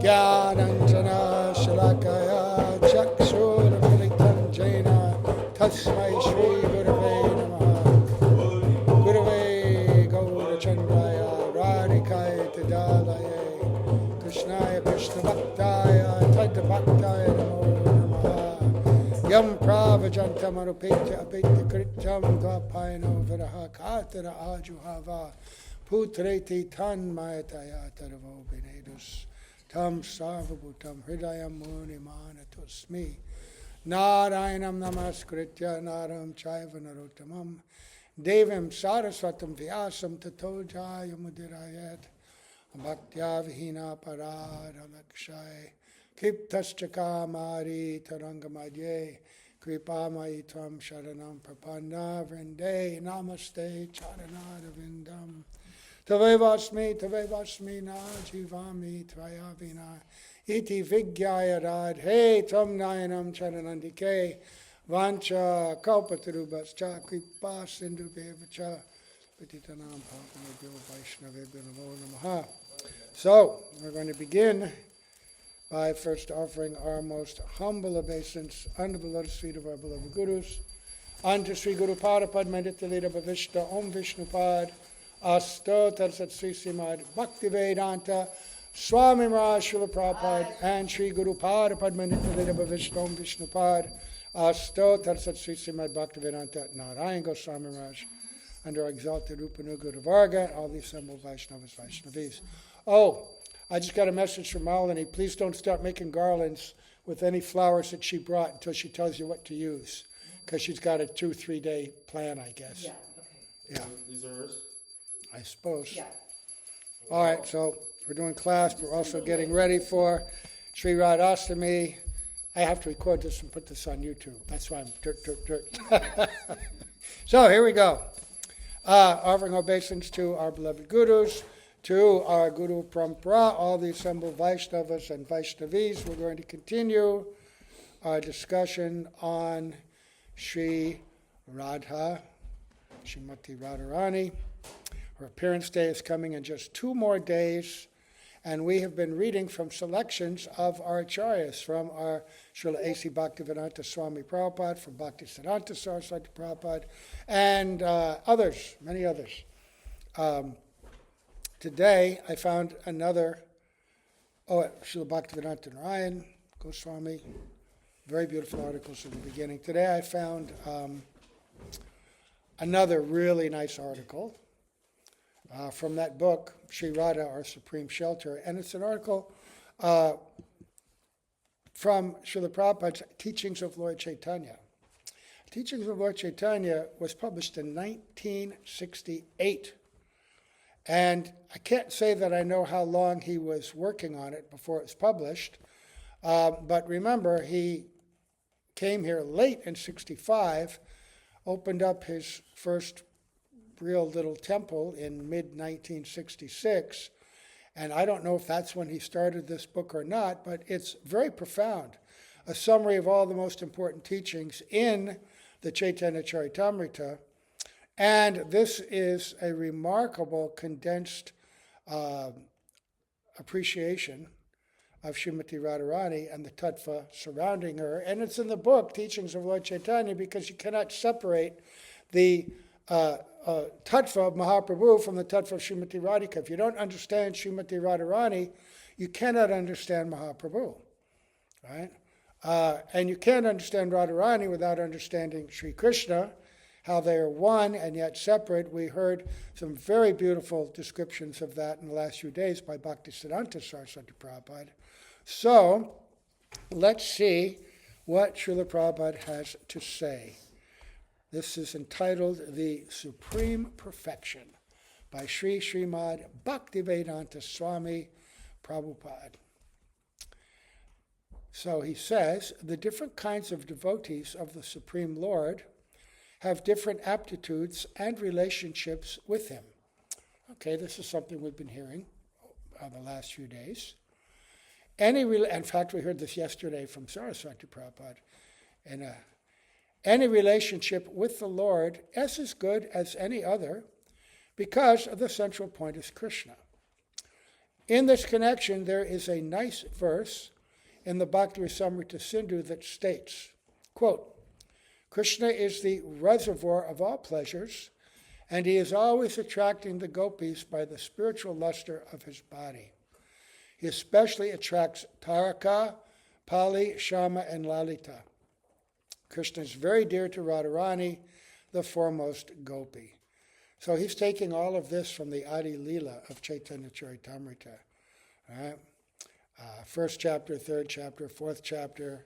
Jnananjana Shalakaya Chakshurmilitam Jaina Tasmai Shri Gurave Namaha Gurave Gaurachandraya Radhikaya Tadalaye Krishnaya Krishna Bhaktaya Tadda Bhaktaya Namo Namaha Yam Pravajantam Arupetya Apetya Kritam Dvapayano Viraha Katara Ajuhava Putreti Tanmayataya Taravo Benedus Tam Sarvabhutam Hridayam Muni Manatusmi Narayanam Namaskritya Naram Chaiva Narottamam Devim Saraswatam Vyasam Tato Jaya Mudirayat Bhaktya Vihina Parada Lakshai Kiptascha Mari Tarangamadye Kripamai Tvam Sharanam Prapanna Vrinde Namaste Charanada Vindam Tavevasmi na jivami tvayavina iti vigyaya radhe tvam nayanam charanandike vancha kalpatarubhascha kripa sindhubevacha patitanam pavanebhyo vaishnavebhyo namo namaha. So, we're going to begin by first offering our most humble obeisance under the lotus feet of our beloved Gurus, unto Sri Guru Pada Padmandita Leda Bhavishta Om Vishnupad Asto Tarsat Sri Srimati Bhaktivedanta Swami Maharaj Srila Prabhupada and Sri Guru Pada Padmandita Leda Bhavishta Om Vishnupad Asto Tarsat Sri Srimati Bhaktivedanta Narayan Goswami Maharaj under our exalted Rupanuga Varga, all the assembled Vaishnavas, Vaishnavis. Oh, I just got a message from Malini. Please don't start making garlands with any flowers that she brought until she tells you what to use, because she's got a 2-3 day plan, I guess. Yeah, okay. Yeah. These are hers? I suppose. Yeah. All right, so we're doing class, but we're also getting ready for Sri Radhastami. I have to record this and put this on YouTube. That's why I'm dirt. So here we go. Offering obeisance to our beloved Gurus, to our Guru Parampara, all the assembled Vaishnavas and Vaishnavis. We're going to continue our discussion on Sri Radha, Srimati Radharani. Her appearance day is coming in just 2 more days, and we have been reading from selections of our acharyas, from our Srila A.C. Bhaktivedanta Swami Prabhupada, from Bhaktisiddhanta Saraswati Prabhupada, and others, many others. Today I found another, Srila Bhaktivedanta Narayan Goswami, very beautiful articles at the beginning. Today I found another really nice article from that book, Sri Radha, Our Supreme Shelter. And it's an article from Srila Prabhupada's Teachings of Lord Chaitanya. Teachings of Lord Chaitanya was published in 1968. And I can't say that I know how long he was working on it before it was published. But remember, he came here late in 65, opened up his first real little temple in mid-1966, and I don't know if that's when he started this book or not, but it's very profound. A summary of all the most important teachings in the Chaitanya Charitamrita, and this is a remarkable condensed appreciation of Srimati Radharani and the tattva surrounding her, and it's in the book, Teachings of Lord Chaitanya, because you cannot separate the tattva of Mahaprabhu from the tattva of Srimati Radhika. If you don't understand Srimati Radharani, you cannot understand Mahaprabhu, right? And you can't understand Radharani without understanding Sri Krishna, how they are one and yet separate. We heard some very beautiful descriptions of that in the last few days by Bhaktisiddhanta Saraswati Prabhupada. So, let's see what Srila Prabhupada has to say. This is entitled The Supreme Perfection by Sri Srimad Bhaktivedanta Swami Prabhupada. So he says, the different kinds of devotees of the Supreme Lord have different aptitudes and relationships with him. Okay, this is something we've been hearing the last few days. In fact, we heard this yesterday from Saraswati Prabhupada. Any relationship with the Lord is as good as any other because the central point is Krishna. In this connection, there is a nice verse in the Bhakti Rasamrita Sindhu that states, quote, Krishna is the reservoir of all pleasures, and he is always attracting the gopis by the spiritual luster of his body. He especially attracts Taraka, Pali, Shama, and Lalita. Krishna is very dear to Radharani, the foremost gopi. So he's taking all of this from the Adi Leela of Chaitanya Charitamrita. All right? First chapter, third chapter, fourth chapter.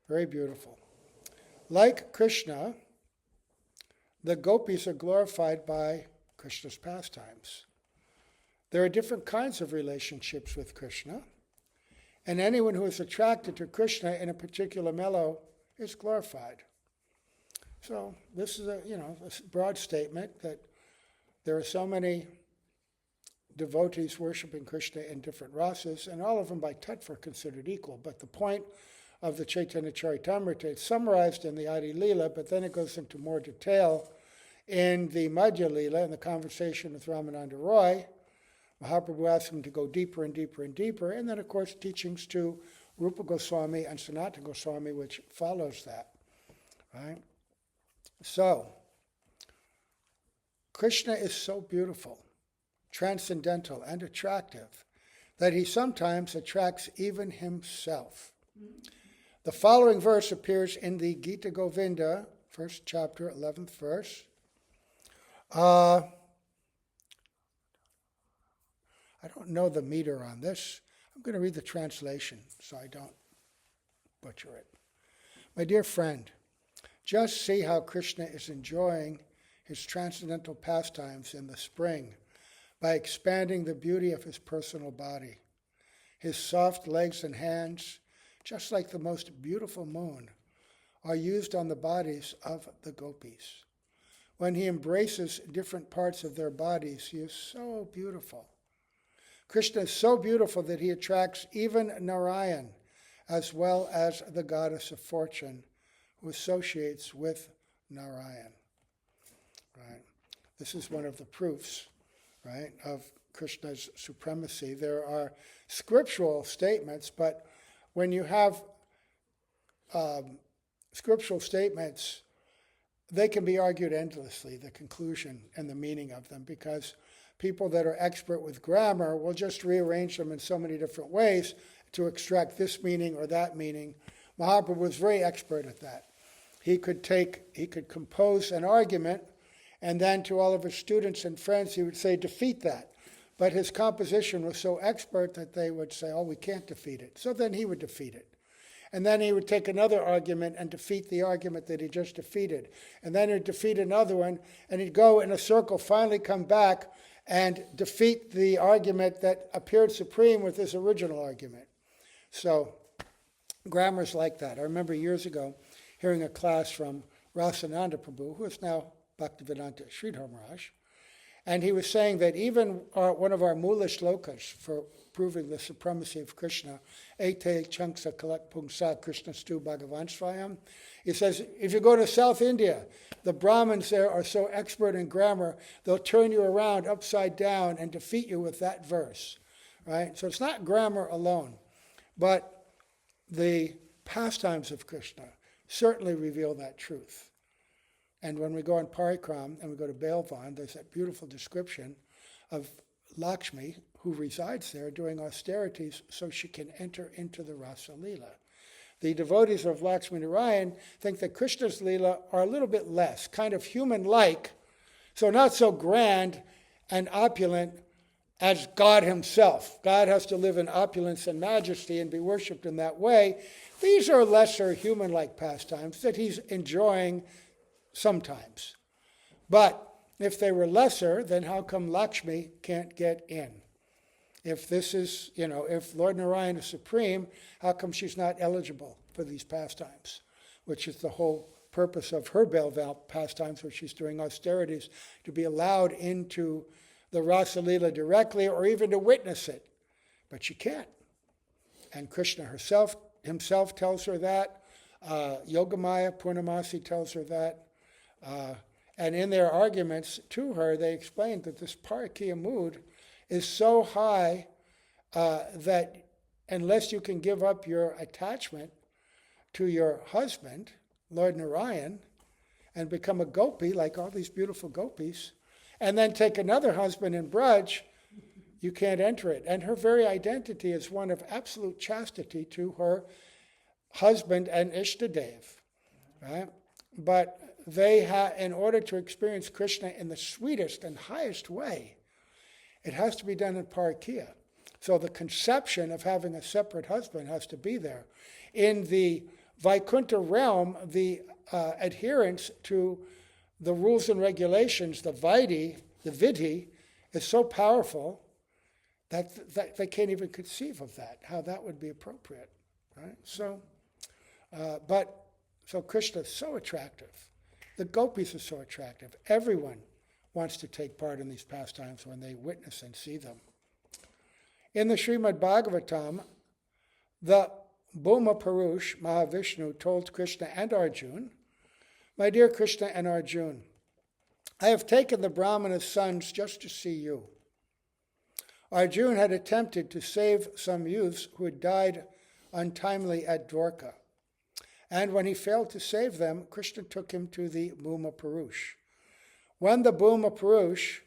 Very beautiful. Like Krishna, the gopis are glorified by Krishna's pastimes. There are different kinds of relationships with Krishna, and anyone who is attracted to Krishna in a particular mellow is glorified. So this is a broad statement that there are so many devotees worshiping Krishna in different rasas, and all of them by tattva considered equal. But the point of the Chaitanya Charitamrita, it's summarized in the Adi Leela, but then it goes into more detail in the Madhya Leela, in the conversation with Ramananda Roy. Mahaprabhu asked him to go deeper and deeper and deeper, and then, of course, teachings to Rupa Goswami and Sanatana Goswami, which follows that. Right? So, Krishna is so beautiful, transcendental, and attractive that he sometimes attracts even himself. The following verse appears in the Gita Govinda, first chapter, 11th verse. I don't know the meter on this. I'm going to read the translation so I don't butcher it. My dear friend, just see how Krishna is enjoying his transcendental pastimes in the spring by expanding the beauty of his personal body. His soft legs and hands, just like the most beautiful moon, are used on the bodies of the gopis. When he embraces different parts of their bodies, he is so beautiful. Krishna is so beautiful that he attracts even Narayan, as well as the goddess of fortune, who associates with Narayan. Right? This is one of the proofs, right, of Krishna's supremacy. There are scriptural statements, but when you have scriptural statements, they can be argued endlessly, the conclusion and the meaning of them, because people that are expert with grammar will just rearrange them in so many different ways to extract this meaning or that meaning. Mahaprabhu was very expert at that. He could compose an argument, and then to all of his students and friends, he would say, defeat that. But his composition was so expert that they would say, oh, we can't defeat it. So then he would defeat it. And then he would take another argument and defeat the argument that he just defeated. And then he'd defeat another one, and he'd go in a circle, finally come back and defeat the argument that appeared supreme with his original argument. So grammar's like that. I remember years ago hearing a class from Rasananda Prabhu, who is now Bhaktivedanta Sridhar Maharaj, and he was saying that even one of our Mula shlokas for proving the supremacy of Krishna, Ete Chanksa Kalak Pungsa Krishna Stu Bhagavan Svayam, he says, if you go to South India, the Brahmins there are so expert in grammar, they'll turn you around upside down and defeat you with that verse. Right? So it's not grammar alone, but the pastimes of Krishna certainly reveal that truth. And when we go on Parikram and we go to Belvan, there's that beautiful description of Lakshmi, who resides there doing austerities so she can enter into the Rasa Leela. The devotees of Lakshmi Narayan think that Krishna's Leela are a little bit less, kind of human-like, so not so grand and opulent as God himself. God has to live in opulence and majesty and be worshipped in that way. These are lesser human-like pastimes that he's enjoying sometimes. But if they were lesser, then how come Lakshmi can't get in? If this is, if Lord Narayan is supreme, how come she's not eligible for these pastimes? Which is the whole purpose of her Belval pastimes, where she's doing austerities, to be allowed into the Rasa Leela directly or even to witness it. But she can't. And Krishna himself tells her that. Yogamaya Purnamasi tells her that. And in their arguments to her, they explained that this Parakiya mood is so high that unless you can give up your attachment to your husband, Lord Narayan, and become a gopi, like all these beautiful gopis, and then take another husband in Braj, you can't enter it. And her very identity is one of absolute chastity to her husband and Ishtadev, right? But they in order to experience Krishna in the sweetest and highest way, it has to be done in parakya. So the conception of having a separate husband has to be there. In the Vaikuntha realm, the adherence to the rules and regulations, the vidhi, is so powerful that they can't even conceive of that, how that would be appropriate, right? So Krishna is so attractive. The gopis are so attractive. Everyone wants to take part in these pastimes when they witness and see them. In the Srimad Bhagavatam, the Bhuma Purush, Mahavishnu, told Krishna and Arjuna, "My dear Krishna and Arjuna, I have taken the Brahmana's sons just to see you." Arjuna had attempted to save some youths who had died untimely at Dwarka. And when he failed to save them, Krishna took him to the Bhuma Purush. When the Bhuma Purush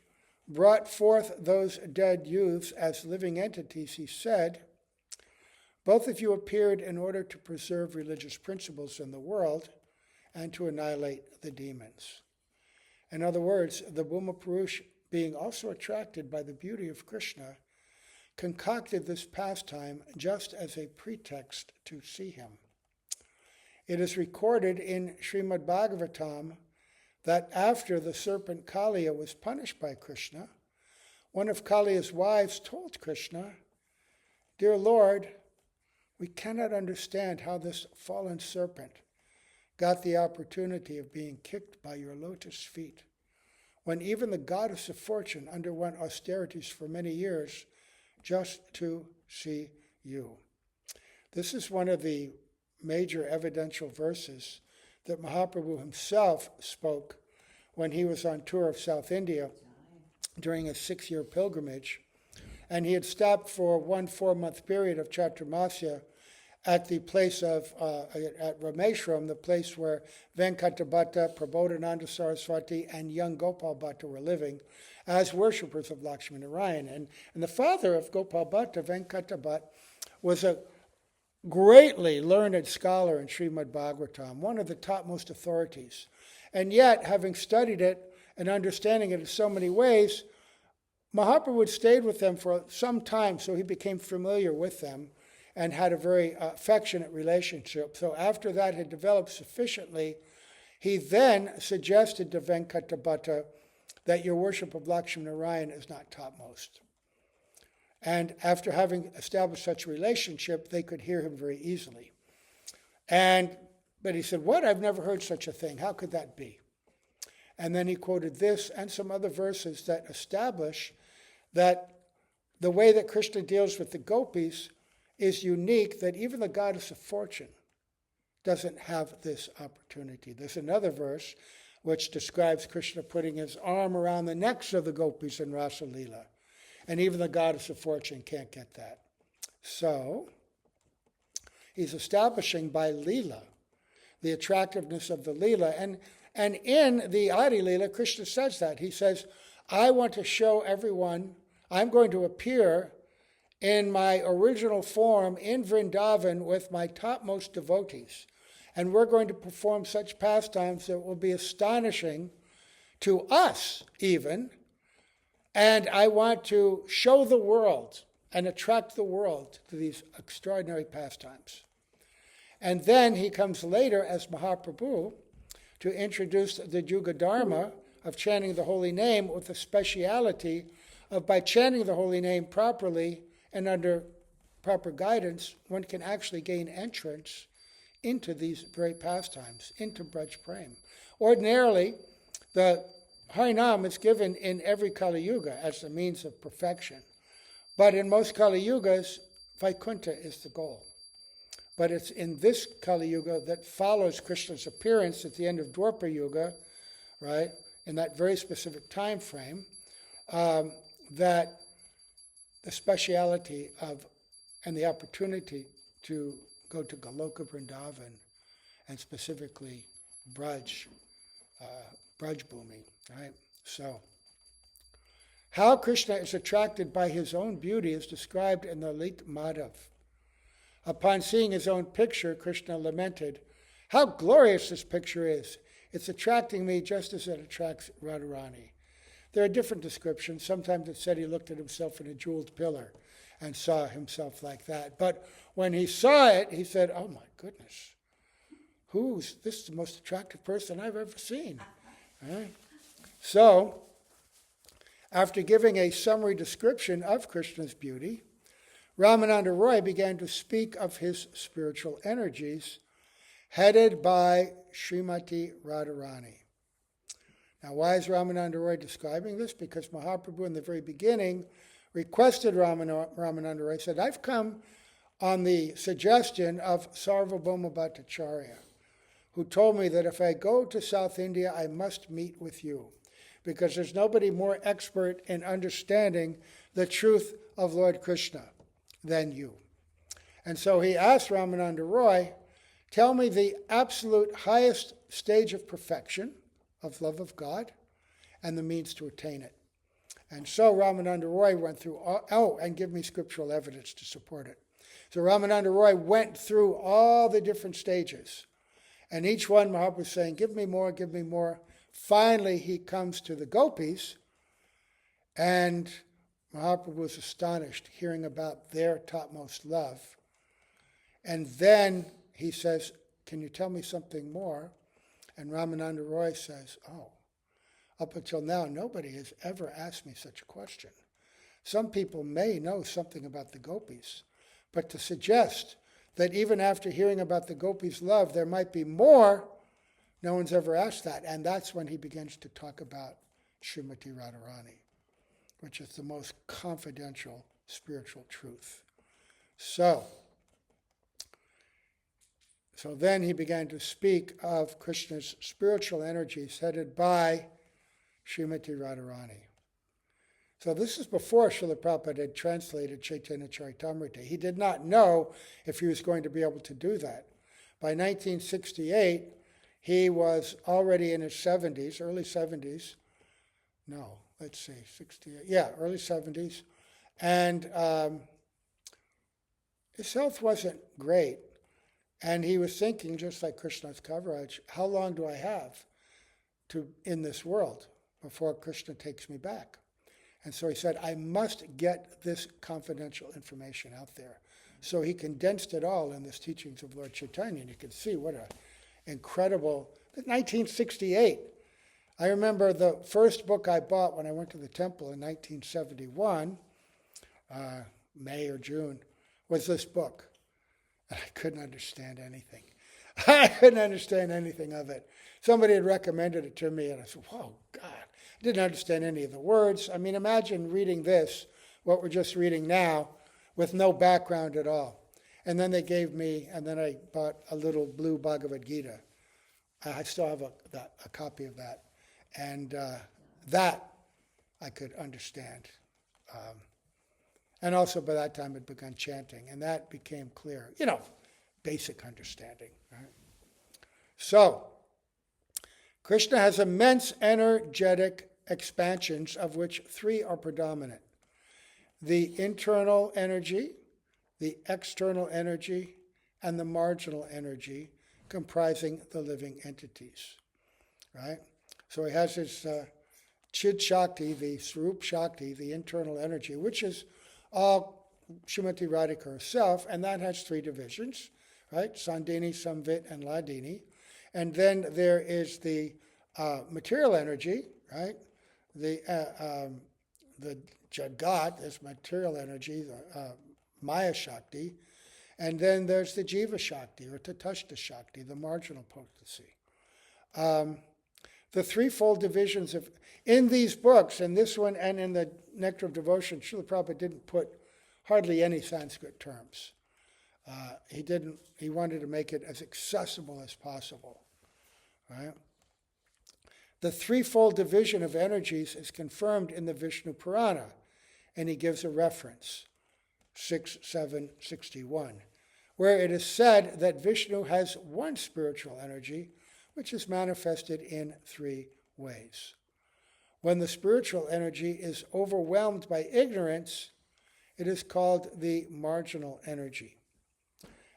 brought forth those dead youths as living entities, he said, "Both of you appeared in order to preserve religious principles in the world and to annihilate the demons." In other words, the Bhuma Purush, being also attracted by the beauty of Krishna, concocted this pastime just as a pretext to see him. It is recorded in Srimad Bhagavatam that after the serpent Kaliya was punished by Krishna, one of Kaliya's wives told Krishna, "Dear Lord, we cannot understand how this fallen serpent got the opportunity of being kicked by your lotus feet, when even the goddess of fortune underwent austerities for many years just to see you." This is one of the major evidential verses that Mahaprabhu himself spoke when he was on tour of South India during a 6-year pilgrimage. And he had stopped for 1 4-month period of Chaturmasya at the place of, at Rameshram, the place where Venkata Bhatta, Prabodhananda Saraswati, and young Gopal Bhatta were living as worshippers of Lakshmi Narayan. And the father of Gopal Bhatta, Venkata Bhatta, was a greatly learned scholar in Srimad Bhagavatam, one of the topmost authorities. And yet, having studied it and understanding it in so many ways, Mahaprabhu had stayed with them for some time, so he became familiar with them and had a very affectionate relationship. So after that had developed sufficiently, he then suggested to Venkata Bhatta that your worship of Lakshmi Narayan is not topmost. And after having established such a relationship, they could hear him very easily. But he said, "What? I've never heard such a thing. How could that be?" And then he quoted this and some other verses that establish that the way that Krishna deals with the gopis is unique, that even the goddess of fortune doesn't have this opportunity. There's another verse which describes Krishna putting his arm around the necks of the gopis in Rasa Leela. And even the goddess of fortune can't get that. So, he's establishing by Leela the attractiveness of the Leela. And in the Adi Leela, Krishna says that. He says, "I want to show everyone, I'm going to appear in my original form in Vrindavan with my topmost devotees. And we're going to perform such pastimes that will be astonishing to us even. And I want to show the world and attract the world to these extraordinary pastimes." And then he comes later as Mahaprabhu to introduce the Juga Dharma of chanting the holy name with the speciality of, by chanting the holy name properly and under proper guidance, one can actually gain entrance into these very pastimes, into Braj Prem. Ordinarily, the Harinam is given in every Kali Yuga as the means of perfection. But in most Kali Yugas, Vaikuntha is the goal. But it's in this Kali Yuga that follows Krishna's appearance at the end of Dwapara Yuga, right, in that very specific time frame, that the speciality of and the opportunity to go to Goloka Vrindavan and specifically Braj Bhumi, right? So, how Krishna is attracted by his own beauty is described in the Lit Madhav. Upon seeing his own picture, Krishna lamented, "How glorious this picture is! It's attracting me just as it attracts Radharani." There are different descriptions. Sometimes it said he looked at himself in a jeweled pillar and saw himself like that. But when he saw it, he said, "Oh my goodness, this is the most attractive person I've ever seen." Right? So, after giving a summary description of Krishna's beauty, Ramananda Roy began to speak of his spiritual energies, headed by Srimati Radharani. Now, why is Ramananda Roy describing this? Because Mahaprabhu in the very beginning requested Ramananda Roy, said, "I've come on the suggestion of Sarvabhauma Bhattacharya, who told me that if I go to South India, I must meet with you, because there's nobody more expert in understanding the truth of Lord Krishna than you." And so he asked Ramananda Roy, "Tell me the absolute highest stage of perfection, of love of God, and the means to attain it." And so Ramananda Roy went through, and give me scriptural evidence to support it. So Ramananda Roy went through all the different stages. And each one, Mahaprabhu was saying, "Give me more, give me more." Finally, he comes to the gopis, and Mahaprabhu was astonished hearing about their topmost love. And then he says, "Can you tell me something more?" And Ramananda Roy says, "Oh, up until now, nobody has ever asked me such a question. Some people may know something about the gopis, but to suggest that even after hearing about the gopis' love, there might be more, no one's ever asked that." And that's when he begins to talk about Srimati Radharani, which is the most confidential spiritual truth. So then he began to speak of Krishna's spiritual energies headed by Srimati Radharani. So this is before Srila Prabhupada had translated Chaitanya Charitamrita. He did not know if he was going to be able to do that. By 1968, he was already in his 70s, early 70s. No, let's see, 68. Yeah, early 70s. And his health wasn't great. And he was thinking, just like Krishna's Kaviraj, how long do I have in this world before Krishna takes me back? And so he said, I must get this confidential information out there. So he condensed it all in this teachings of Lord Chaitanya. And you can see what an incredible, 1968. I remember the first book I bought when I went to the temple in 1971, May or June, was this book. And I couldn't understand anything. I couldn't understand anything of it. Somebody had recommended it to me, and I said, whoa, God. I didn't understand any of the words. I mean, imagine reading this, what we're just reading now, with no background at all. And then they gave me, and then I bought a little blue Bhagavad Gita. I still have a copy of that. And that I could understand. And also by that time had begun chanting, and that became clear. Basic understanding. Right? So, Krishna has immense energetic expansions, of which three are predominant. The internal energy, the external energy, and the marginal energy, comprising the living entities. Right? So he has his Chid Shakti, the Swarup Shakti, the internal energy, which is all Srimati Radhika herself, and that has three divisions, right? Sandini, Samvit, and Ladini. And then there is the material energy, right? The Jagat, this material energy, the Maya Shakti. And then there's the Jiva Shakti, or Tatashta Shakti, the marginal potency. The threefold divisions in these books, in this one and in the Nectar of Devotion, Srila Prabhupada didn't put hardly any Sanskrit terms. He wanted to make it as accessible as possible. Right? The threefold division of energies is confirmed in the Vishnu Purana. and he gives a reference, 6.7.61, where it is said that Vishnu has one spiritual energy, which is manifested in three ways. When the spiritual energy is overwhelmed by ignorance, it is called the marginal energy.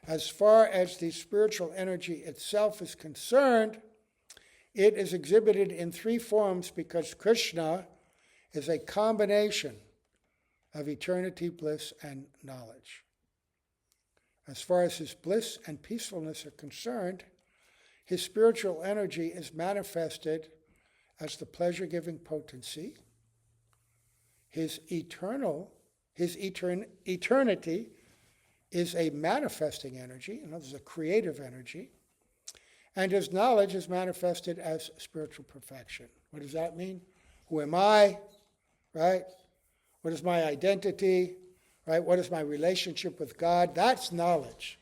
As far as the spiritual energy itself is concerned, it is exhibited in three forms because Krishna is a combination of eternity, bliss, and knowledge. As far as his bliss and peacefulness are concerned, his spiritual energy is manifested as the pleasure-giving potency. His eternity is a manifesting energy, in other words, a creative energy. And his knowledge is manifested as spiritual perfection. What does that mean? Who am I? Right? What is my identity? Right? What is my relationship with God? That's knowledge.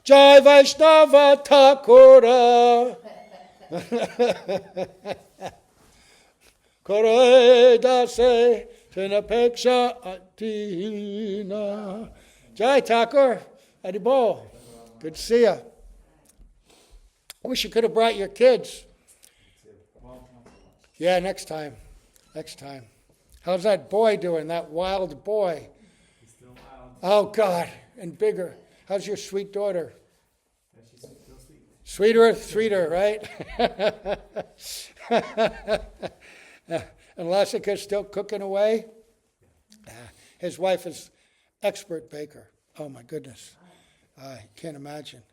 Jai Vaishnava Thakura Kore Dase Tinapeksha Atina. Jai Thakur, Adibol. Good to see you. I wish you could have brought your kids. Yeah, next time. How's that boy doing, that wild boy? He's still wild. Oh, God, and bigger. How's your sweet daughter? Yeah, she's still sweet. Sweeter, right? And Lasika's still cooking away? His wife is expert baker. Oh, my goodness. I can't imagine.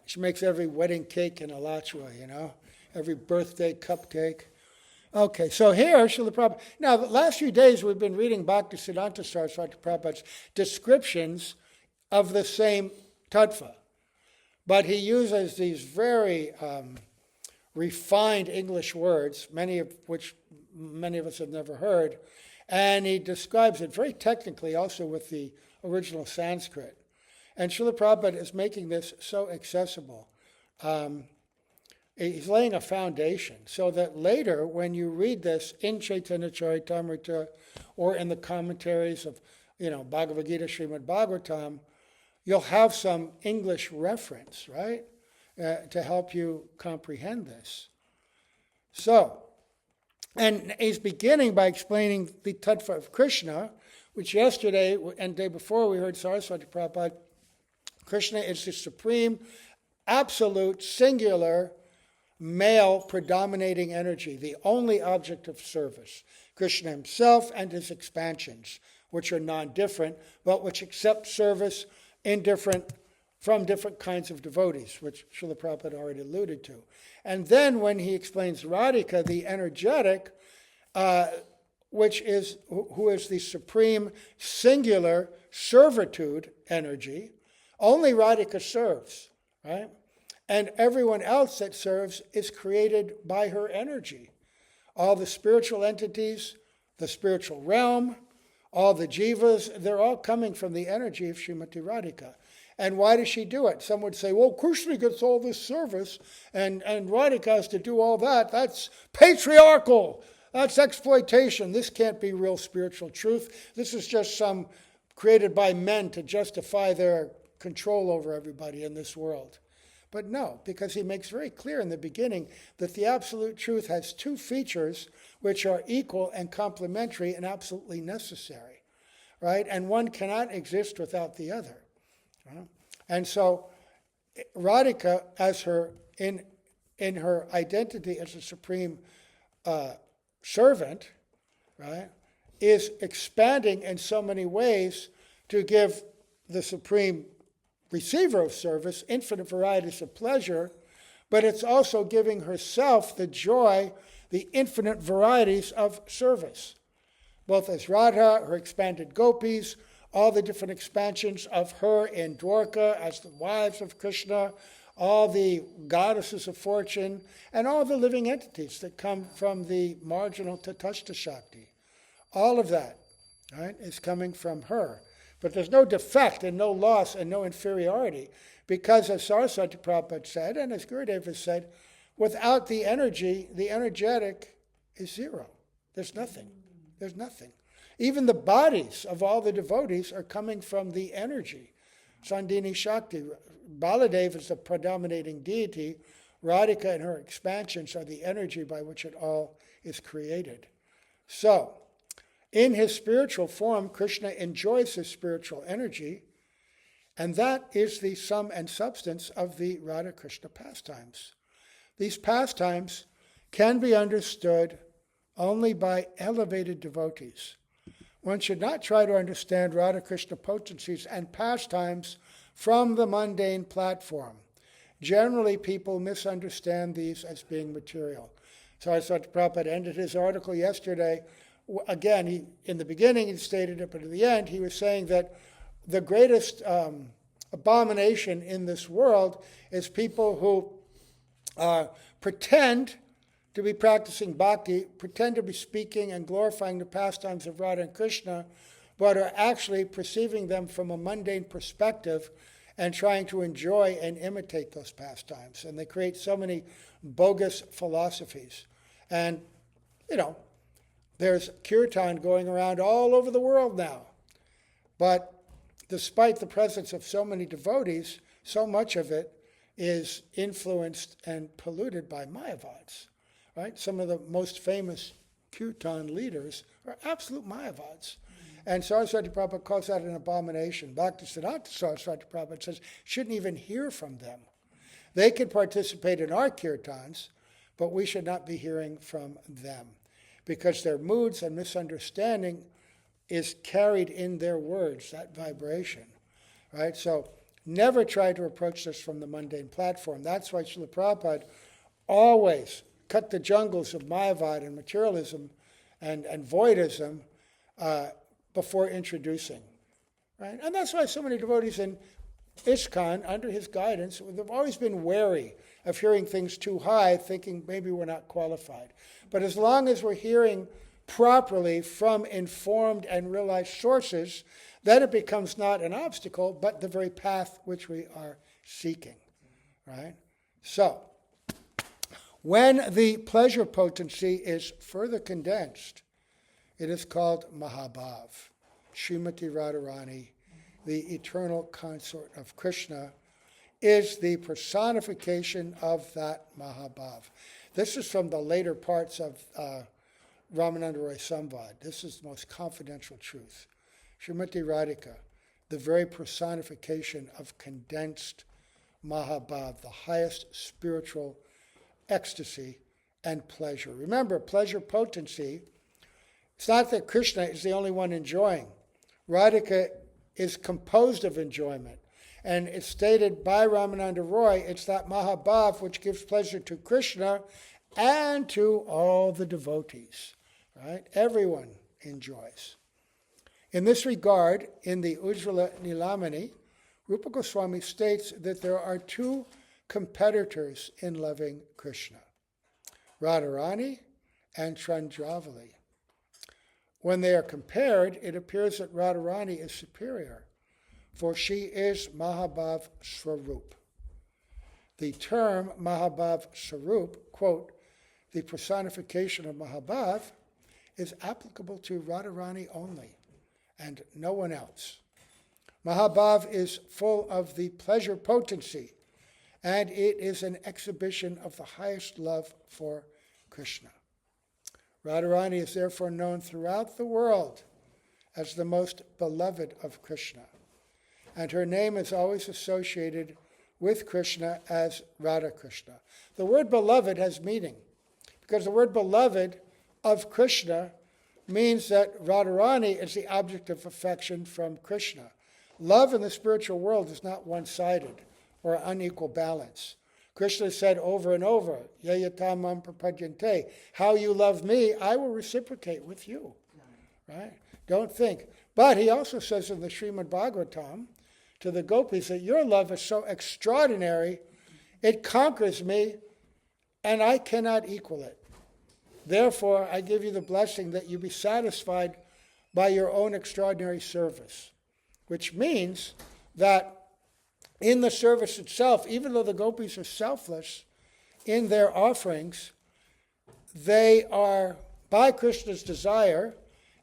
She makes every wedding cake in Alachua, every birthday cupcake. Okay, so here, Srila Prabhupada. Now, the last few days we've been reading Bhaktisiddhanta Saraswati Prabhupada's descriptions of the same tattva. But he uses these very refined English words, many of which many of us have never heard, and he describes it very technically also with the original Sanskrit. And Srila Prabhupada is making this so accessible. He's laying a foundation so that later, when you read this in Chaitanya Charitamrita or in the commentaries of, Bhagavad Gita, Srimad Bhagavatam, you'll have some English reference, right, to help you comprehend this. So, and he's beginning by explaining the tattva of Krishna, which yesterday and the day before we heard Saraswati Prabhupada. Krishna is the supreme, absolute, singular, male predominating energy, the only object of service. Krishna himself and his expansions, which are non-different, but which accept service from different kinds of devotees, which Srila Prabhupada already alluded to. And then when he explains Radhika, the energetic, who is the supreme, singular servitude energy, only Radhika serves, right? And everyone else that serves is created by her energy. All the spiritual entities, the spiritual realm, all the jivas, they're all coming from the energy of Srimati Radhika. And why does she do it? Some would say, well, Krishna gets all this service and Radhika has to do all that. That's patriarchal. That's exploitation. This can't be real spiritual truth. This is just some created by men to justify their control over everybody in this world. But no, because he makes very clear in the beginning that the absolute truth has two features which are equal and complementary and absolutely necessary, right? And one cannot exist without the other. Right? And so Radhika, as her in her identity as a supreme servant, right, is expanding in so many ways to give the supreme receiver of service infinite varieties of pleasure, but it's also giving herself the joy, the infinite varieties of service, both as Radha, her expanded gopis, all the different expansions of her in Dwarka as the wives of Krishna, all the goddesses of fortune, and all the living entities that come from the marginal Tatastha Shakti. All of that, right, is coming from her. But there's no defect and no loss and no inferiority because, as Saraswati Prabhupada said, and as Gurudev has said, without the energy, the energetic is zero. There's nothing. There's nothing. Even the bodies of all the devotees are coming from the energy. Sandini Shakti. Baladev is the predominating deity. Radhika and her expansions are the energy by which it all is created. So, in his spiritual form, Krishna enjoys his spiritual energy, and that is the sum and substance of the Radha-Krishna pastimes. These pastimes can be understood only by elevated devotees. One should not try to understand Radha-Krishna potencies and pastimes from the mundane platform. Generally, people misunderstand these as being material. So I thought Prabhupada ended his article yesterday. Again, in the beginning he stated it, but at the end he was saying that the greatest abomination in this world is people who pretend to be practicing bhakti, pretend to be speaking and glorifying the pastimes of Radha and Krishna, but are actually perceiving them from a mundane perspective and trying to enjoy and imitate those pastimes. And they create so many bogus philosophies. And, there's kirtan going around all over the world now. But despite the presence of so many devotees, so much of it is influenced and polluted by Mayavads. Right? Some of the most famous kirtan leaders are absolute Mayavads. And Saraswati Prabhupada calls that an abomination. Bhaktisiddhanta Saraswati Prabhupada says, shouldn't even hear from them. They can participate in our kirtans, but we should not be hearing from them, because their moods and misunderstanding is carried in their words, that vibration. Right? So never try to approach this from the mundane platform. That's why Srila Prabhupada always cut the jungles of Mayavad and materialism and voidism before introducing. Right? And that's why so many devotees in ISKCON, under his guidance, they've always been wary of hearing things too high, thinking maybe we're not qualified. But as long as we're hearing properly from informed and realized sources, then it becomes not an obstacle, but the very path which we are seeking. Right? So, when the pleasure potency is further condensed, it is called Mahabhav. Srimati Radharani, the eternal consort of Krishna, is the personification of that Mahabhav. This is from the later parts of Ramananda Roy Samvad. This is the most confidential truth. Srimati Radhika, the very personification of condensed Mahabhav, the highest spiritual ecstasy and pleasure. Remember, pleasure potency, it's not that Krishna is the only one enjoying. Radhika is composed of enjoyment. And it's stated by Ramananda Roy, it's that Mahabhav which gives pleasure to Krishna and to all the devotees. Right? Everyone enjoys. In this regard, in the Ujjvala Nilamani, Rupa Goswami states that there are two competitors in loving Krishna, Radharani and Chandravali. When they are compared, it appears that Radharani is superior, for she is Mahabhav Swarup. The term Mahabhav Swarup, quote, the personification of Mahabhav, is applicable to Radharani only, and no one else. Mahabhav is full of the pleasure potency, and it is an exhibition of the highest love for Krishna. Radharani is therefore known throughout the world as the most beloved of Krishna, and her name is always associated with Krishna as Radha Krishna. The word beloved has meaning, because the word beloved of Krishna means that Radharani is the object of affection from Krishna. Love in the spiritual world is not one-sided or unequal balance. Krishna said over and over, Yayatamam prapadyante, how you love me, I will reciprocate with you. Right? Don't think. But he also says in the Srimad Bhagavatam to the gopis that your love is so extraordinary, it conquers me, and I cannot equal it. Therefore, I give you the blessing that you be satisfied by your own extraordinary service, which means that in the service itself, even though the gopis are selfless in their offerings, they are, by Krishna's desire,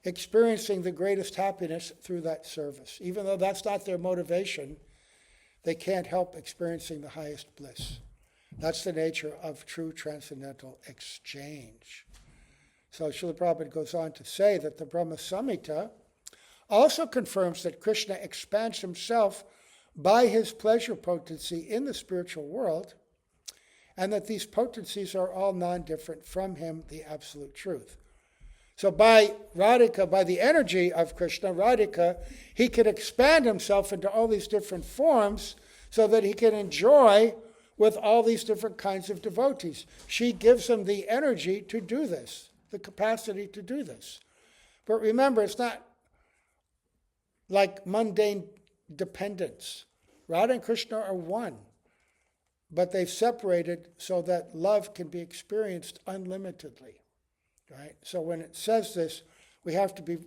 experiencing the greatest happiness through that service. Even though that's not their motivation, they can't help experiencing the highest bliss. That's the nature of true transcendental exchange. So Srila Prabhupada goes on to say that the Brahma Samhita also confirms that Krishna expands himself by his pleasure potency in the spiritual world, and that these potencies are all non-different from him, the absolute truth. So by Radhika, by the energy of Krishna, Radhika, he can expand himself into all these different forms so that he can enjoy with all these different kinds of devotees. She gives him the energy to do this, the capacity to do this. But remember, it's not like mundane dependence. Radha and Krishna are one, but they've separated so that love can be experienced unlimitedly. Right? So when it says this, we have to be,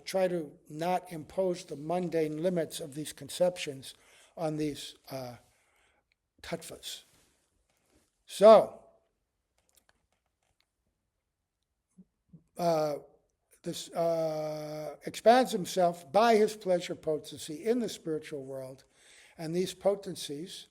try to not impose the mundane limits of these conceptions on these tattvas. So, this expands himself by his pleasure potency in the spiritual world, and these potencies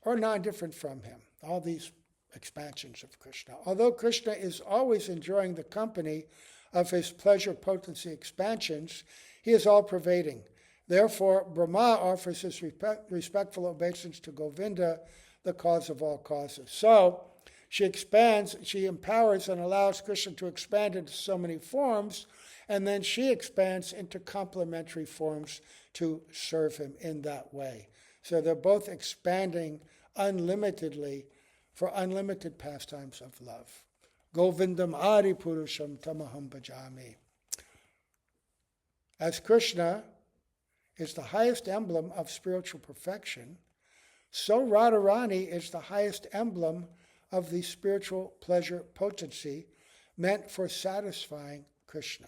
are non-different from him. All these expansions of Krishna. Although Krishna is always enjoying the company of his pleasure potency expansions, he is all-pervading. Therefore, Brahma offers his respectful obeisance to Govinda, the cause of all causes. So, she expands, she empowers and allows Krishna to expand into so many forms, and then she expands into complementary forms to serve him in that way. So they're both expanding unlimitedly for unlimited pastimes of love. Govindam Adi Purusham Tamaham Bhajami. As Krishna is the highest emblem of spiritual perfection, so Radharani is the highest emblem of the spiritual pleasure potency meant for satisfying Krishna.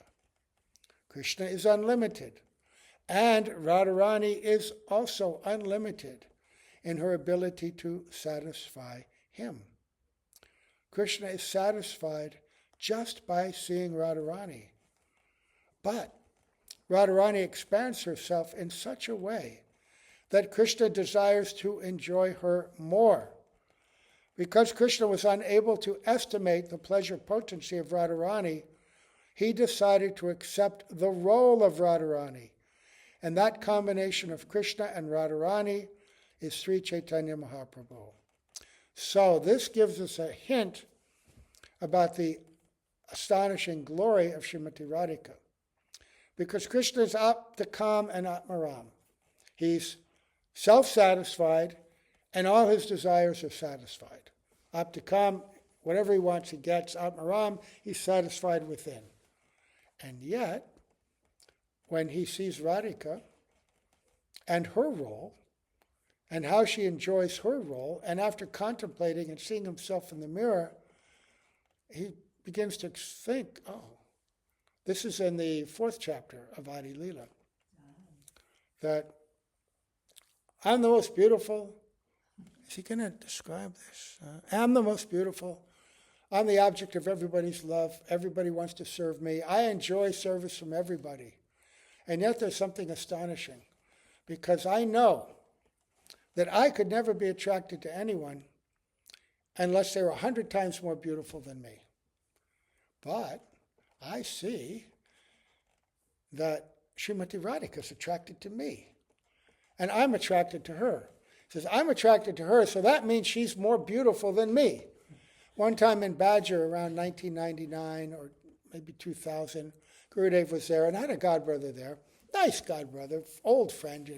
Krishna is unlimited, and Radharani is also unlimited in her ability to satisfy him. Krishna is satisfied just by seeing Radharani. But Radharani expands herself in such a way that Krishna desires to enjoy her more. Because Krishna was unable to estimate the pleasure potency of Radharani, he decided to accept the role of Radharani. And that combination of Krishna and Radharani is Sri Chaitanya Mahaprabhu. So this gives us a hint about the astonishing glory of Srimati Radhika. Because Krishna is Aptakam and Atmaram. He's self-satisfied and all his desires are satisfied. Aptakam, whatever he wants he gets. Atmaram, he's satisfied within. And yet, when he sees Radhika and her role, and how she enjoys her role, and after contemplating and seeing himself in the mirror, he begins to think, this is in the 4th chapter of Adi Leela, that I'm the most beautiful. Is he going to describe this? I'm the most beautiful. I'm the object of everybody's love. Everybody wants to serve me. I enjoy service from everybody. And yet there's something astonishing, because I know that I could never be attracted to anyone unless they were 100 times more beautiful than me. But I see that Srimati Radhika is attracted to me, and I'm attracted to her. He says, I'm attracted to her, so that means she's more beautiful than me. One time in Badger around 1999 or maybe 2000, Gurudev was there, and I had a godbrother there. Nice godbrother, old friend,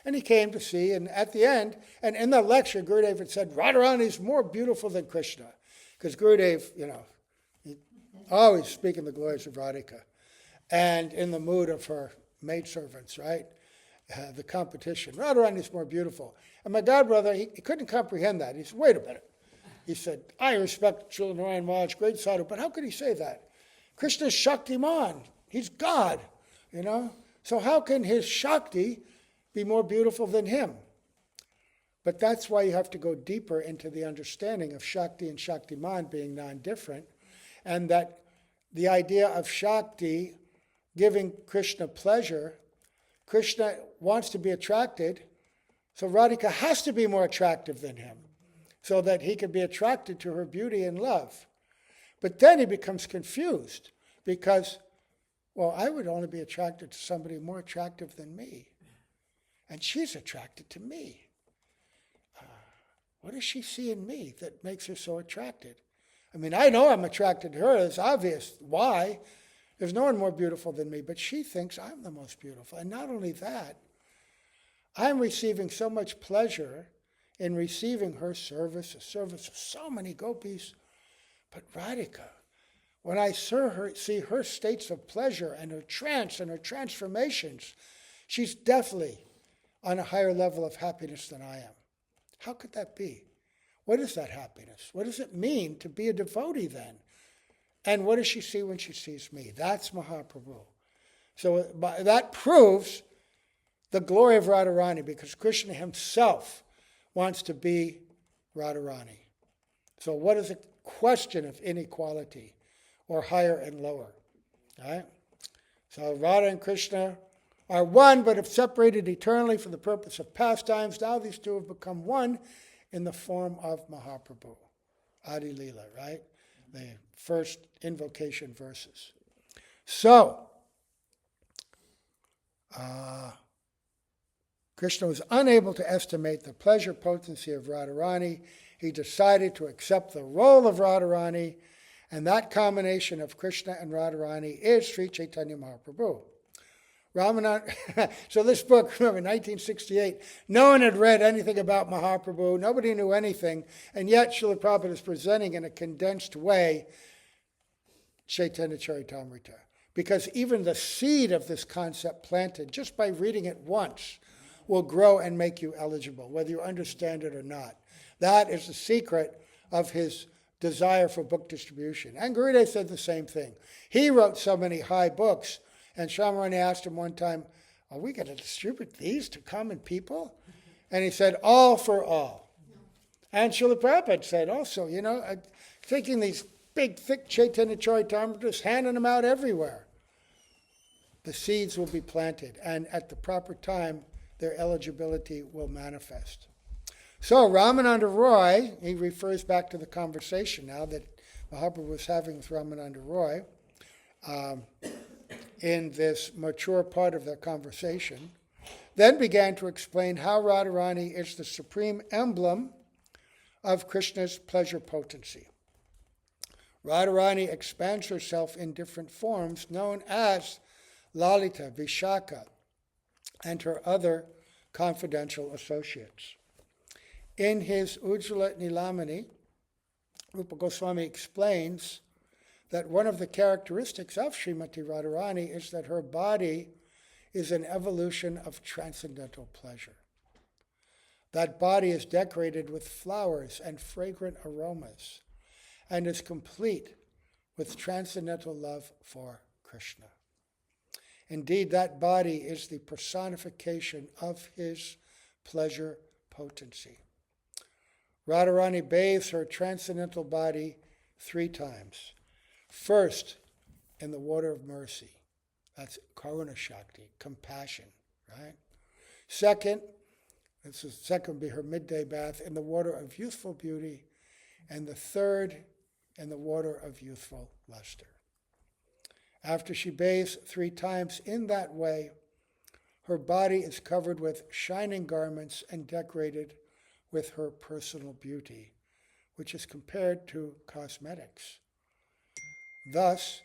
And he came to see, and at the end, and in the lecture, Gurudev had said, Radharani is more beautiful than Krishna. Because Gurudev, he always speaking the glories of Radhika. And in the mood of her maidservants, right? The competition. Radharani is more beautiful. And my godbrother, he couldn't comprehend that. He said, wait a minute. He said, I respect Srila Narayan Maharaj, great sadhu, but how could he say that? Krishna's Shaktiman. He's God, So how can his Shakti be more beautiful than him? But that's why you have to go deeper into the understanding of Shakti and Shaktiman being non-different, and that the idea of Shakti giving Krishna pleasure, Krishna wants to be attracted, so Radhika has to be more attractive than him so that he can be attracted to her beauty and love. But then he becomes confused because, well, I would only be attracted to somebody more attractive than me. And she's attracted to me. What does she see in me that makes her so attracted? I mean, I know I'm attracted to her. It's obvious why. There's no one more beautiful than me, but she thinks I'm the most beautiful. And not only that, I'm receiving so much pleasure in receiving her service, the service of so many gopis. But Radhika, when I see her states of pleasure and her trance and her transformations, she's definitely on a higher level of happiness than I am. How could that be? What is that happiness? What does it mean to be a devotee then? And what does she see when she sees me? That's Mahaprabhu. So that proves the glory of Radharani, because Krishna himself wants to be Radharani. So what is a question of inequality or higher and lower? Right? So Radha and Krishna are one, but have separated eternally for the purpose of pastimes. Now these two have become one in the form of Mahaprabhu. Adi Leela, right? The first invocation verses. So, Krishna was unable to estimate the pleasure potency of Radharani. He decided to accept the role of Radharani, and that combination of Krishna and Radharani is Sri Chaitanya Mahaprabhu. So this book, remember, 1968, no one had read anything about Mahaprabhu, nobody knew anything, and yet Srila Prabhupada is presenting in a condensed way Chaitanya Charitamrita. Because even the seed of this concept planted, just by reading it once, will grow and make you eligible, whether you understand it or not. That is the secret of his desire for book distribution. And Gurudev said the same thing. He wrote so many high books, and Shamarani asked him one time, are we going to distribute these to common people? And he said, all for all. And Srila Prabhupada said also, taking these big, thick Chaitanya Charitamritas, handing them out everywhere. The seeds will be planted, and at the proper time, their eligibility will manifest. So Ramananda Roy, he refers back to the conversation now that Mahaprabhu was having with Ramananda Roy, in this mature part of their conversation, then began to explain how Radharani is the supreme emblem of Krishna's pleasure potency. Radharani expands herself in different forms known as Lalita, Vishaka, and her other confidential associates. In his Ujjvala Nilamani, Rupa Goswami explains that one of the characteristics of Srimati Radharani is that her body is an evolution of transcendental pleasure. That body is decorated with flowers and fragrant aromas and is complete with transcendental love for Krishna. Indeed, that body is the personification of his pleasure potency. Radharani bathes her transcendental body 3 times. First, in the water of mercy. That's Karuna Shakti, compassion, right? Second would be her midday bath in the water of youthful beauty. And the third, in the water of youthful luster. After she bathes 3 times in that way, her body is covered with shining garments and decorated with her personal beauty, which is compared to cosmetics. Thus,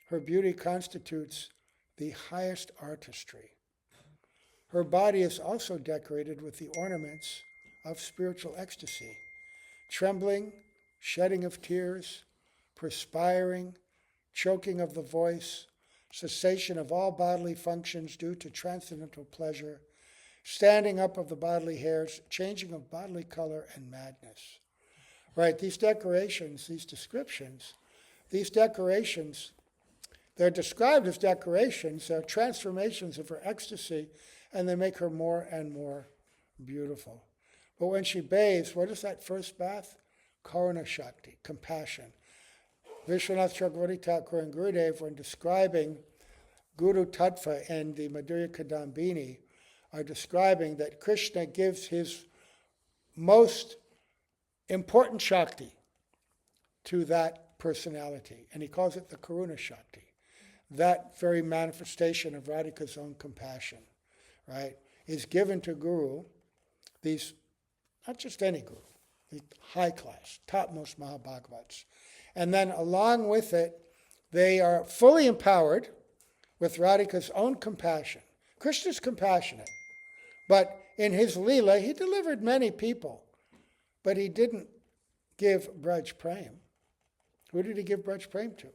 her beauty constitutes the highest artistry. Her body is also decorated with the ornaments of spiritual ecstasy, trembling, shedding of tears, perspiring, choking of the voice, cessation of all bodily functions due to transcendental pleasure, standing up of the bodily hairs, changing of bodily color, and madness. Right, these decorations, these descriptions, they're described as decorations, they're transformations of her ecstasy, and they make her more and more beautiful. But when she bathes, what is that first bath? Karuna Shakti, compassion. Vishwanath Chakravarti Thakur and Gurudev, when describing Guru Tattva and the Madhurya Kadambini, are describing that Krishna gives his most important Shakti to that personality, and he calls it the Karuna Shakti, that very manifestation of Radhika's own compassion, right, is given to Guru, these, not just any Guru, the high class, topmost Mahabhagavats. And then along with it, they are fully empowered with Radhika's own compassion. Krishna's compassionate, but in his Leela, he delivered many people, but he didn't give Braj Prem. Who did he give Braj Prem to?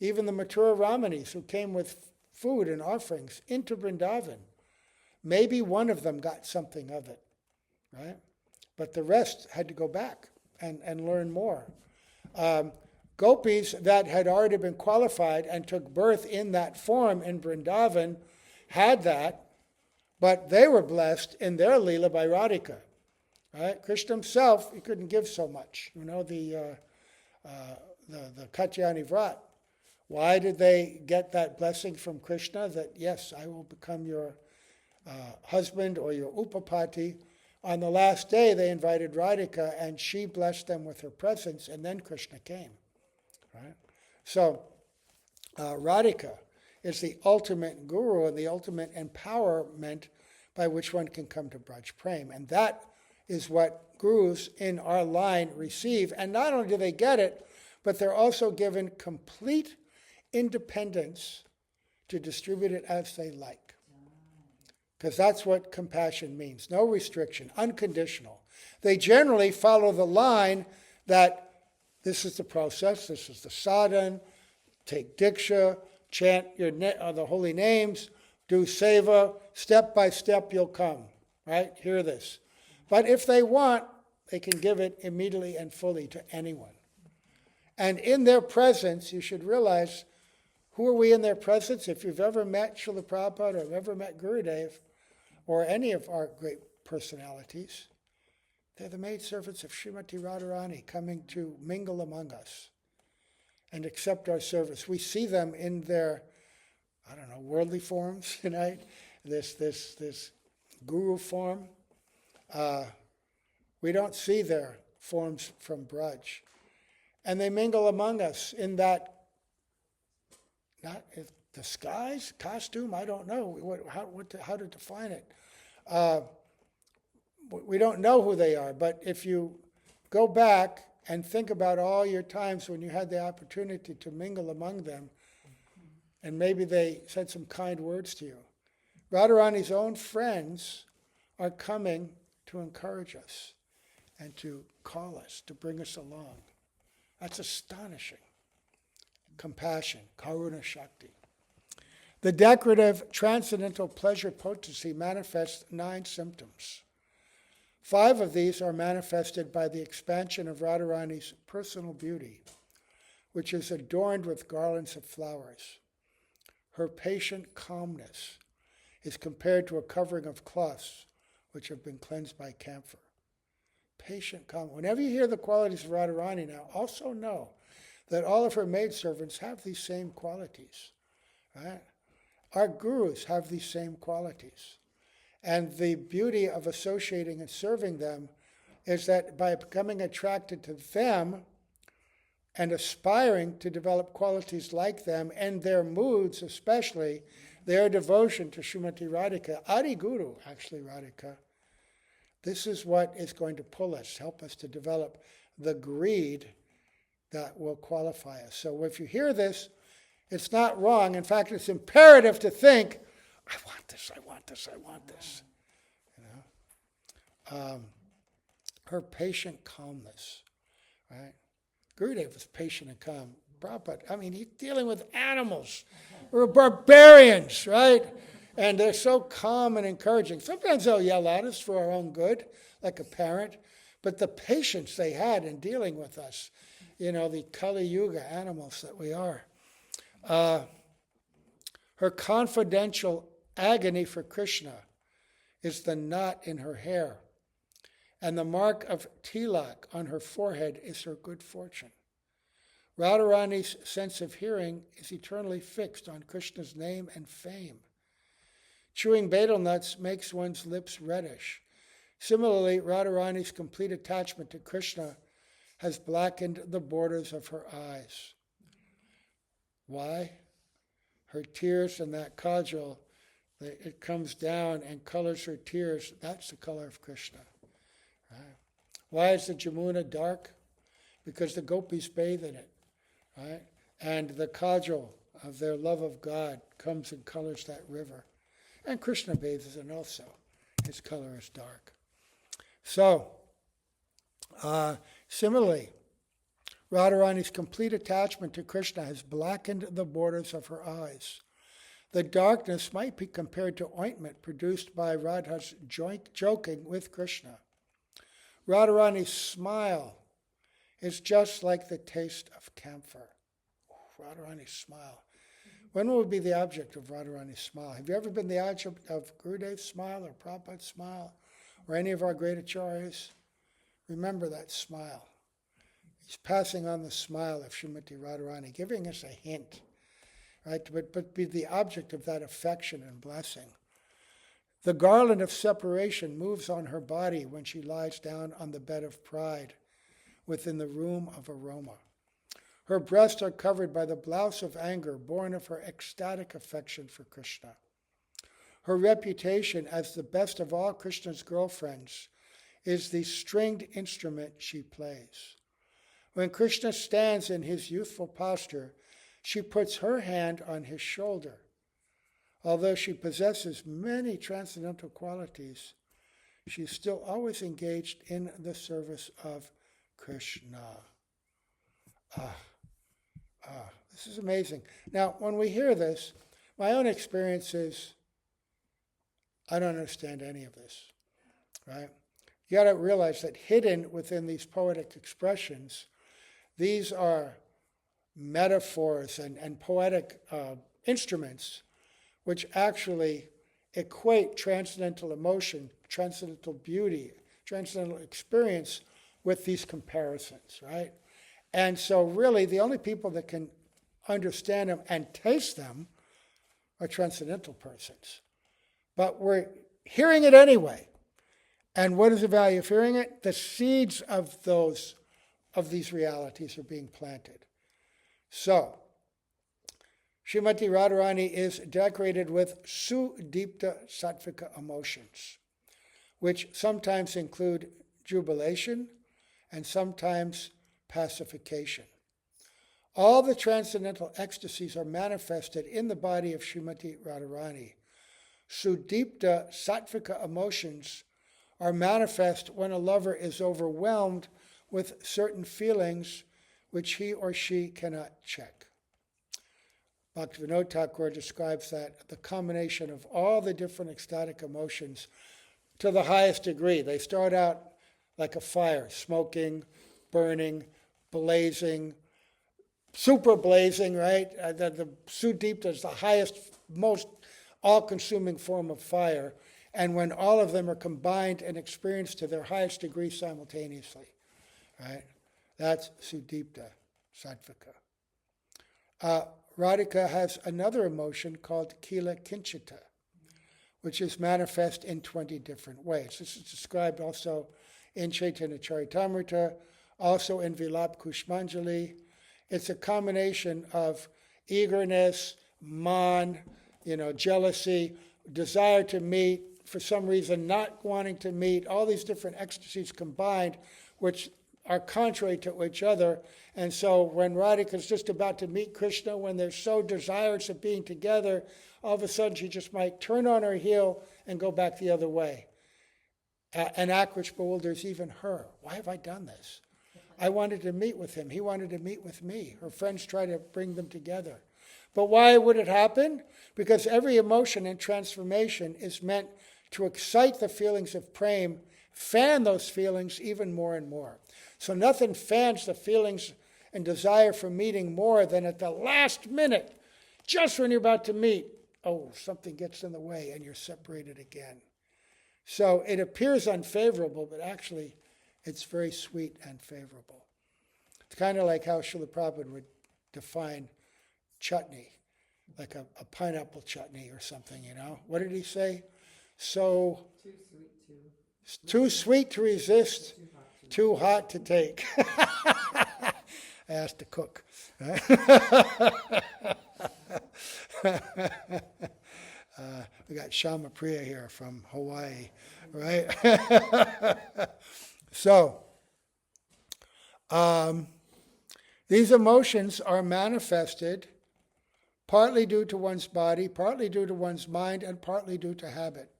Even the Mathura Ramanis who came with food and offerings into Vrindavan. Maybe one of them got something of it, right? But the rest had to go back and learn more. Gopis that had already been qualified and took birth in that form in Vrindavan had that, but they were blessed in their Leela by Radhika. Right? Krishna himself, he couldn't give so much. You know, the Katyani Vrat. Why did they get that blessing from Krishna that, yes, I will become your husband or your upapati? On the last day, they invited Radhika, and she blessed them with her presence, and then Krishna came. Right? So, Radhika is the ultimate guru and the ultimate empowerment by which one can come to Braj Prem. And that is what gurus in our line receive. And not only do they get it, but they're also given complete independence to distribute it as they like. Because that's what compassion means. No restriction, unconditional. They generally follow the line that this is the process, this is the sadhan, take diksha, chant the holy names, do seva, step by step you'll come, right? Hear this. But if they want, they can give it immediately and fully to anyone. And in their presence, you should realize, who are we in their presence? If you've ever met Srila Prabhupada or ever met Gurudev, or any of our great personalities, they're the maidservants of Srimati Radharani coming to mingle among us and accept our service. We see them in their, worldly forms tonight, this guru form. We don't see their forms from Braj. And they mingle among us in that, not disguise, costume, I don't know how to define it. We don't know who they are, but if you go back and think about all your times when you had the opportunity to mingle among them, and maybe they said some kind words to you. Radharani's own friends are coming to encourage us and to call us, to bring us along. That's astonishing. Compassion, Karuna Shakti. The decorative transcendental pleasure potency manifests 9 symptoms. 5 of these are manifested by the expansion of Radharani's personal beauty, which is adorned with garlands of flowers. Her patient calmness is compared to a covering of cloths which have been cleansed by camphor. Patient calm. Whenever you hear the qualities of Radharani now, also know that all of her maidservants have these same qualities. Right? Our gurus have these same qualities. And the beauty of associating and serving them is that by becoming attracted to them and aspiring to develop qualities like them and their moods, especially their devotion to Srimati Radhika, Adi Guru, actually Radhika, this is what is going to pull us, help us to develop the greed that will qualify us. So if you hear this, it's not wrong. In fact, it's imperative to think, I want this, I want this, I want this. You know? Her patient calmness, right? Gurudev was patient and calm. Prabhupada, he's dealing with animals. We're barbarians, right? And they're so calm and encouraging. Sometimes they'll yell at us for our own good, like a parent. But the patience they had in dealing with us, the Kali Yuga animals that we are. Her confidential agony for Krishna is the knot in her hair, and the mark of tilak on her forehead is her good fortune. Radharani's sense of hearing is eternally fixed on Krishna's name and fame. Chewing betel nuts makes one's lips reddish. Similarly, Radharani's complete attachment to Krishna has blackened the borders of her eyes. Why? Her tears and that kajal, it comes down and colors her tears. That's the color of Krishna. Right? Why is the Jamuna dark? Because the gopis bathe in it. Right? And the kajal of their love of God comes and colors that river. And Krishna bathes in it also. His color is dark. So, similarly, Radharani's complete attachment to Krishna has blackened the borders of her eyes. The darkness might be compared to ointment produced by Radha's joking with Krishna. Radharani's smile is just like the taste of camphor. Radharani's smile. When will be the object of Radharani's smile? Have you ever been the object of Gurudev's smile or Prabhupada's smile or any of our great acharyas? Remember that smile. He's passing on the smile of Srimati Radharani, giving us a hint, right? But be the object of that affection and blessing. The garland of separation moves on her body when she lies down on the bed of pride within the room of aroma. Her breasts are covered by the blouse of anger born of her ecstatic affection for Krishna. Her reputation as the best of all Krishna's girlfriends is the stringed instrument she plays. When Krishna stands in his youthful posture, she puts her hand on his shoulder. Although she possesses many transcendental qualities, she is still always engaged in the service of Krishna. This is amazing. Now, when we hear this, my own experience is, I don't understand any of this, right? You got to realize that hidden within these poetic expressions, these are metaphors and poetic instruments which actually equate transcendental emotion, transcendental beauty, transcendental experience with these comparisons, right? And so really the only people that can understand them and taste them are transcendental persons. But we're hearing it anyway. And what is the value of hearing it? The seeds of these realities are being planted. So, Srimati Radharani is decorated with sudipta sattvika emotions, which sometimes include jubilation and sometimes pacification. All the transcendental ecstasies are manifested in the body of Srimati Radharani. Sudipta sattvika emotions are manifest when a lover is overwhelmed with certain feelings which he or she cannot check. Bhaktivinoda Thakur describes that the combination of all the different ecstatic emotions to the highest degree. They start out like a fire, smoking, burning, blazing, super blazing, right? The Sudipta is the highest, most all-consuming form of fire. And when all of them are combined and experienced to their highest degree simultaneously, right? That's Sudipta Sattvika. Radhika has another emotion called Kila Kinchita, which is manifest in 20 different ways. This is described also in Chaitanya Charitamrita, also in Vilap Kushmanjali. It's a combination of eagerness, man, jealousy, desire to meet, for some reason not wanting to meet, all these different ecstasies combined, which are contrary to each other. And so when Radhika is just about to meet Krishna, when they're so desirous of being together, all of a sudden she just might turn on her heel and go back the other way. An act which bewilders even her. Why have I done this? I wanted to meet with him. He wanted to meet with me. Her friends try to bring them together. But why would it happen? Because every emotion and transformation is meant to excite the feelings of prema, fan those feelings even more and more. So nothing fans the feelings and desire for meeting more than at the last minute, just when you're about to meet, something gets in the way and you're separated again. So it appears unfavorable, but actually it's very sweet and favorable. It's kind of like how Srila Prabhupada would define chutney, like a pineapple chutney or something, What did he say? So too sweet to resist, too hot to take. I asked the cook. We got Shama Priya here from Hawaii, right? So, these emotions are manifested partly due to one's body, partly due to one's mind, and partly due to habit.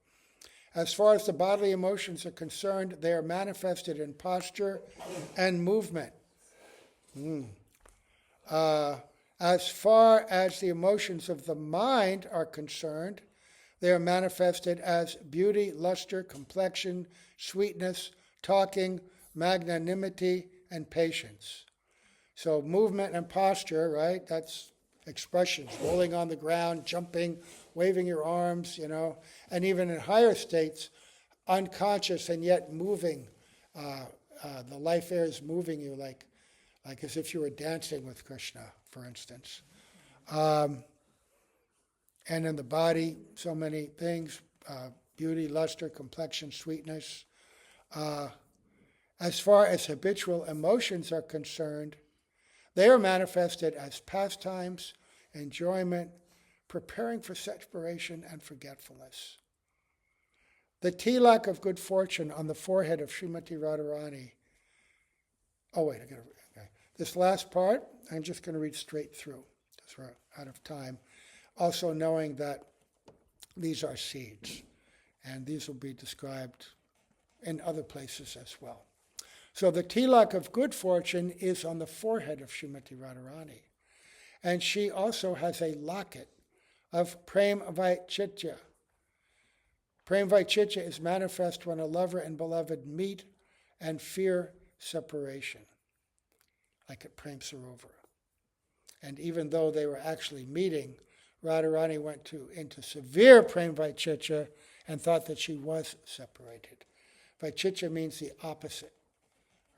As far as the bodily emotions are concerned, they are manifested in posture and movement. As far as the emotions of the mind are concerned, they are manifested as beauty, luster, complexion, sweetness, talking, magnanimity, and patience. So movement and posture, right? That's expressions, rolling on the ground, jumping, waving your arms, and even in higher states, unconscious and yet moving. The life air is moving you like as if you were dancing with Krishna, for instance. And in the body, so many things, beauty, luster, complexion, sweetness. As far as habitual emotions are concerned, they are manifested as pastimes, enjoyment, preparing for separation and forgetfulness. The tilak of good fortune on the forehead of Srimati Radharani. Okay. This last part, I'm just going to read straight through, because we're out of time. Also knowing that these are seeds, and these will be described in other places as well. So the tilak of good fortune is on the forehead of Srimati Radharani. And she also has a locket of Prem Vaichitya. Prem Vaichitya is manifest when a lover and beloved meet and fear separation, like at Prem Sarovar. And even though they were actually meeting, Radharani went into severe Prem Vaichitya and thought that she was separated. Vaichitya means the opposite,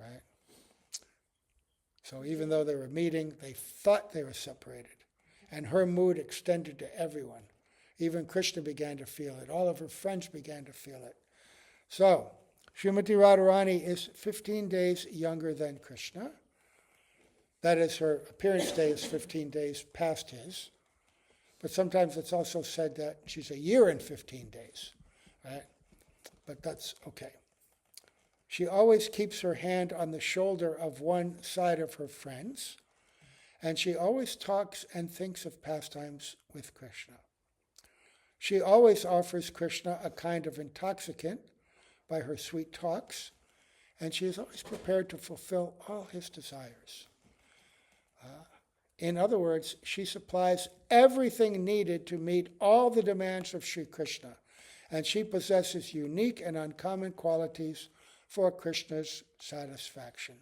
right? So even though they were meeting, they thought they were separated. And her mood extended to everyone. Even Krishna began to feel it. All of her friends began to feel it. So, Srimati Radharani is 15 days younger than Krishna. That is, her appearance day is 15 days past his. But sometimes it's also said that she's a year and 15 days, right? But that's okay. She always keeps her hand on the shoulder of one side of her friends, and she always talks and thinks of pastimes with Krishna. She always offers Krishna a kind of intoxicant by her sweet talks, and she is always prepared to fulfill all his desires. In other words, she supplies everything needed to meet all the demands of Sri Krishna, and she possesses unique and uncommon qualities for Krishna's satisfaction.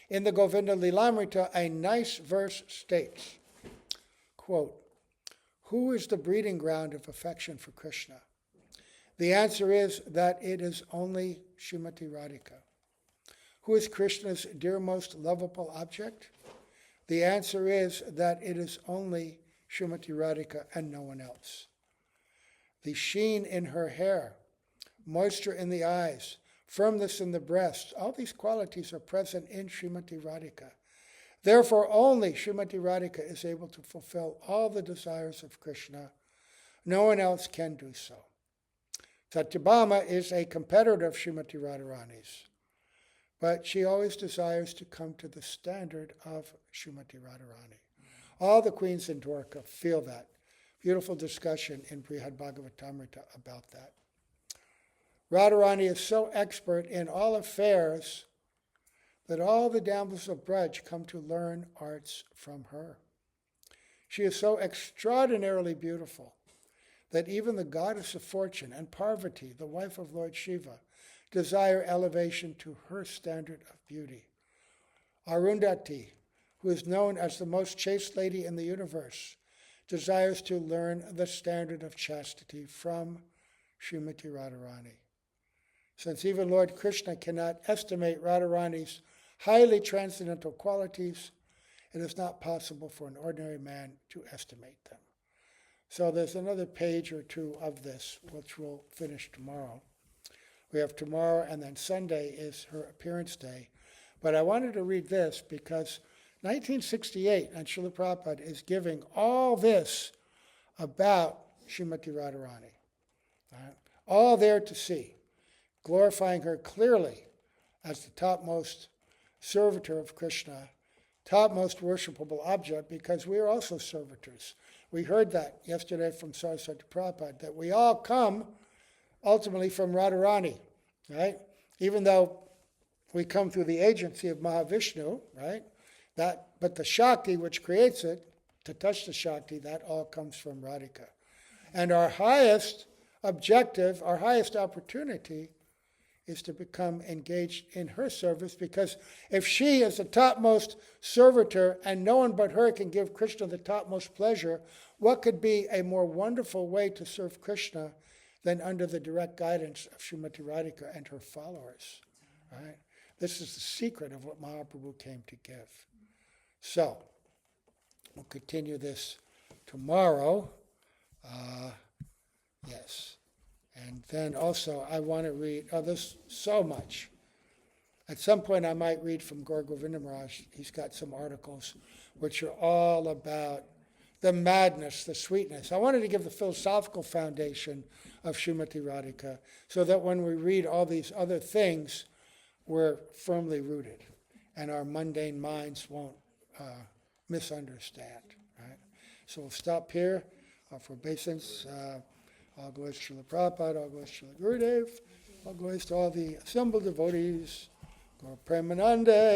In the Govinda Lilamrita, a nice verse states, quote, "Who is the breeding ground of affection for Krishna?" The answer is that it is only Srimati Radhika. Who is Krishna's dear most lovable object? The answer is that it is only Srimati Radhika and no one else. The sheen in her hair, moisture in the eyes, firmness in the breast, all these qualities are present in Srimati Radhika. Therefore, only Srimati Radhika is able to fulfill all the desires of Krishna. No one else can do so. Satyabhama is a competitor of Srimati Radharani's, but she always desires to come to the standard of Srimati Radharani. All the queens in Dwarka feel that. Beautiful discussion in Brihad Bhagavatamrita about that. Radharani is so expert in all affairs that all the damsels of Braj come to learn arts from her. She is so extraordinarily beautiful that even the goddess of fortune and Parvati, the wife of Lord Shiva, desire elevation to her standard of beauty. Arundhati, who is known as the most chaste lady in the universe, desires to learn the standard of chastity from Srimati Radharani. Since even Lord Krishna cannot estimate Radharani's highly transcendental qualities. It is not possible for an ordinary man to estimate them. So there's another page or two of this, which we'll finish tomorrow. We have tomorrow, and then Sunday is her appearance day. But I wanted to read this because 1968, and Srila Prabhupada is giving all this about Srimati Radharani. Right? All there to see, glorifying her clearly as the topmost servitor of Krishna, topmost worshipable object, because we are also servitors. We heard that yesterday from Saraswati Prabhupada, that we all come ultimately from Radharani, right? Even though we come through the agency of Mahavishnu, right? But the Shakti which creates it, to touch the Shakti, that all comes from Radhika. And our highest objective, our highest opportunity is to become engaged in her service, because if she is the topmost servitor and no one but her can give Krishna the topmost pleasure, what could be a more wonderful way to serve Krishna than under the direct guidance of Srimati Radhika and her followers, right? This is the secret of what Mahaprabhu came to give. So, we'll continue this tomorrow. Yes. And then also, I want to read, there's so much. At some point, I might read from Gaur Govinda Maharaj. He's got some articles which are all about the madness, the sweetness. I wanted to give the philosophical foundation of Srimati Radhika so that when we read all these other things, we're firmly rooted and our mundane minds won't misunderstand. Right? So we'll stop here for obeisance. All glories to Srila Prabhupada, all glories to Srila Gurudev, all glories to all the assembled devotees, Gaur Premanande.